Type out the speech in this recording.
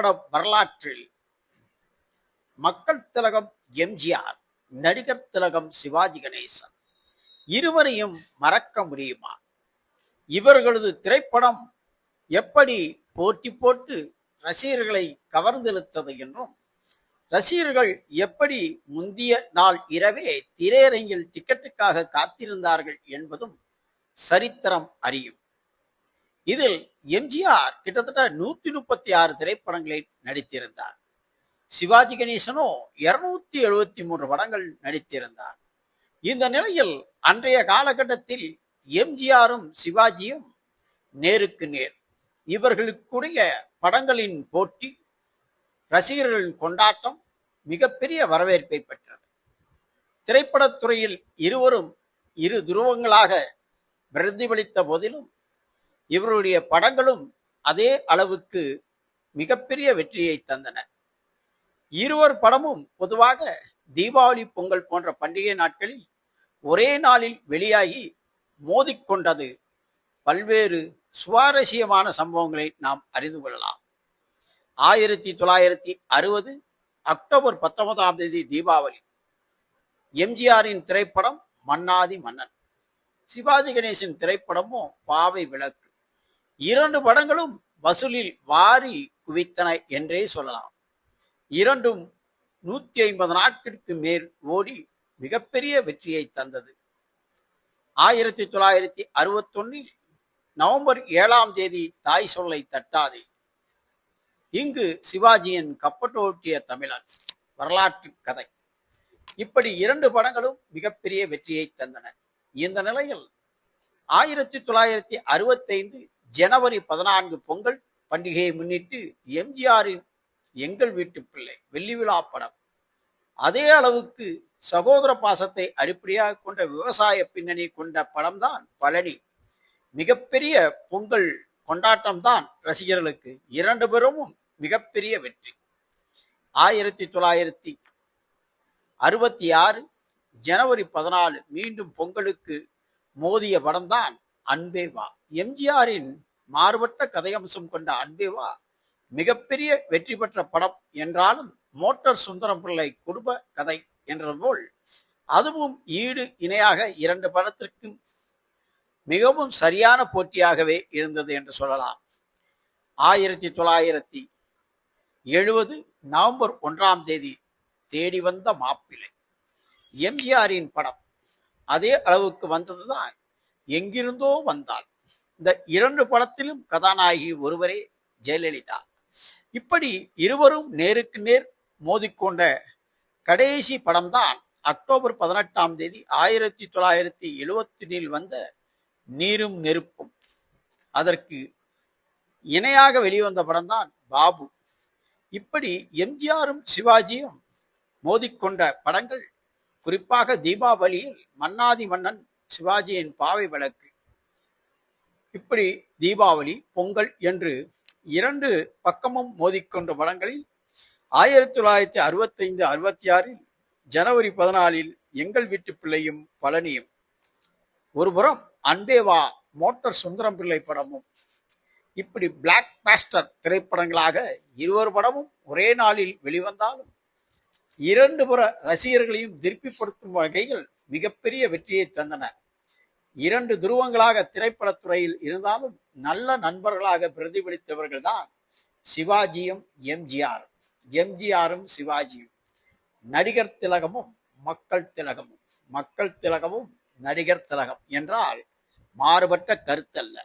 திரைப்பட வரலாற்றில் மக்கள் திலகம் எம்ஜிஆர், நடிகர் திலகம் சிவாஜி கணேசன் இருவரையும் மறக்க முடியுமா? இவர்களது திரைப்படம் எப்படி போட்டி போட்டு ரசிகர்களை கவர்ந்தெழுத்தது என்றும், ரசிகர்கள் எப்படி முந்திய நாள் இரவே திரையரங்கில் டிக்கெட்டுக்காக காத்திருந்தார்கள் என்பதும் சரித்திரம் அறியும். இதில் எம்ஜிஆர் கிட்டத்தட்ட 136 திரைப்படங்களில் நடித்திருந்தார். சிவாஜி கணேசனோ 273 படங்கள் நடித்திருந்தார். இந்த நிலையில் அன்றைய காலகட்டத்தில் எம்ஜிஆரும் சிவாஜியும் நேருக்கு நேர். இவர்களுக்குடைய படங்களின் போட்டி, ரசிகர்களின் கொண்டாட்டம் மிகப்பெரிய வரவேற்பை பெற்றது. திரைப்படத்துறையில் இருவரும் இரு துருவங்களாக பிரதிபலித்த போதிலும் இவருடைய படங்களும் அதே அளவுக்கு மிகப்பெரிய வெற்றியை தந்தன. இருவர் படமும் பொதுவாக தீபாவளி, பொங்கல் போன்ற பண்டிகை நாட்களில் ஒரே நாளில் வெளியாகி மோதிக்கொண்டது பல்வேறு சுவாரஸ்யமான சம்பவங்களை நாம் அறிந்து கொள்ளலாம். 1960 அக்டோபர் 19 தீபாவளி எம்ஜிஆரின் திரைப்படம் மன்னாதி மன்னன், சிவாஜி கணேசன் திரைப்படமும் பாவை விளக்கு. இரண்டு படங்களும் வசூலில் வாரி குவித்தன என்றே சொல்லலாம். இரண்டும் 150 நாட்களுக்கு மேல் ஓடி மிகப்பெரிய வெற்றியை தந்தது. 1961 நவம்பர் 7 தாய் சொல்லை தட்டாதே, இங்கு சிவாஜியின் கப்பட்டோட்டிய தமிழன் வரலாற்று கதை. இப்படி இரண்டு படங்களும் மிகப்பெரிய வெற்றியை தந்தன. இந்த நிலையில் 1965 ஜனவரி 14 பொங்கல் பண்டிகையை முன்னிட்டு எம்ஜிஆரின் எங்கள் வீட்டு பிள்ளை வெள்ளி விழா படம் அதே அளவுக்கு சகோதர பாசத்தை அடிப்படையாக கொண்ட விவசாய பின்னணி கொண்ட படம்தான் பழனி. மிகப்பெரிய பொங்கல் கொண்டாட்டம் தான் ரசிகர்களுக்கு. இரண்டு பேரும் மிகப்பெரிய வெற்றி. 1966 ஜனவரி 14 மீண்டும் பொங்கலுக்கு மோதிய படம்தான் அன்பே வா. எம்ஜிஆரின் மாறுபட்ட கதையம்சம் கொண்ட அன்பே வா மிகப்பெரிய வெற்றி பெற்ற படம் என்றாலும், மோட்டார் சுந்தரம் பிள்ளை குடும்ப கதை என்றது போல் அதுவும் ஈடு இணையாக இரண்டு படத்திற்கும் மிகவும் சரியான போட்டியாகவே இருந்தது என்று சொல்லலாம். 1970 நவம்பர் 1 தேடி வந்த மாப்பிள்ளை எம்ஜிஆரின் படம் அதே அளவுக்கு வந்ததுதான் எங்கிருந்தோ வந்தாள். இந்த இரண்டு படத்திலும் கதாநாயகி ஒருவரே, ஜெயலலிதா. இப்படி இருவரும் நேருக்கு நேர் மோதிக்கொண்ட கடைசி படம்தான் அக்டோபர் 18 1970 வந்த நீரும் நெருப்பும். அதற்கு இணையாக வெளிவந்த படம்தான் பாபு. இப்படி எம்ஜிஆரும் சிவாஜியும் மோதிக்கொண்ட படங்கள் குறிப்பாக தீபாவளியில் மன்னாதி மன்னன், சிவாஜியின் பாவை விளக்கு. இப்படி தீபாவளி, பொங்கல் என்று இரண்டு பக்கமும் மோதிக்கொண்ட படங்களில் 1965-66 ஜனவரி 14 எங்கள் வீட்டு பிள்ளையும் பழனியும், ஒருபுறம் அன்பேவா மோட்டார் சுந்தரம் பிள்ளை படமும். இப்படி பிளாக் பாஸ்டர் திரைப்படங்களாக இருவர் படமும் ஒரே நாளில் வெளிவந்தாலும் இரண்டு புற ரசிகர்களையும் திருப்திப்படுத்தும் வகையில் மிகப்பெரிய வெற்றியை தந்தன. இரண்டு துருவங்களாக திரைப்படத்துறையில் இருந்தாலும் நல்ல நண்பர்களாக பிரதிபலித்தவர்கள் தான் சிவாஜியும் எம்ஜிஆர். எம்ஜிஆரும் சிவாஜியும் நடிகர் திலகமும் மக்கள் திலகமும். மக்கள் திலகமும் நடிகர் திலகம் என்றால் மாறுபட்ட கருத்தல்ல.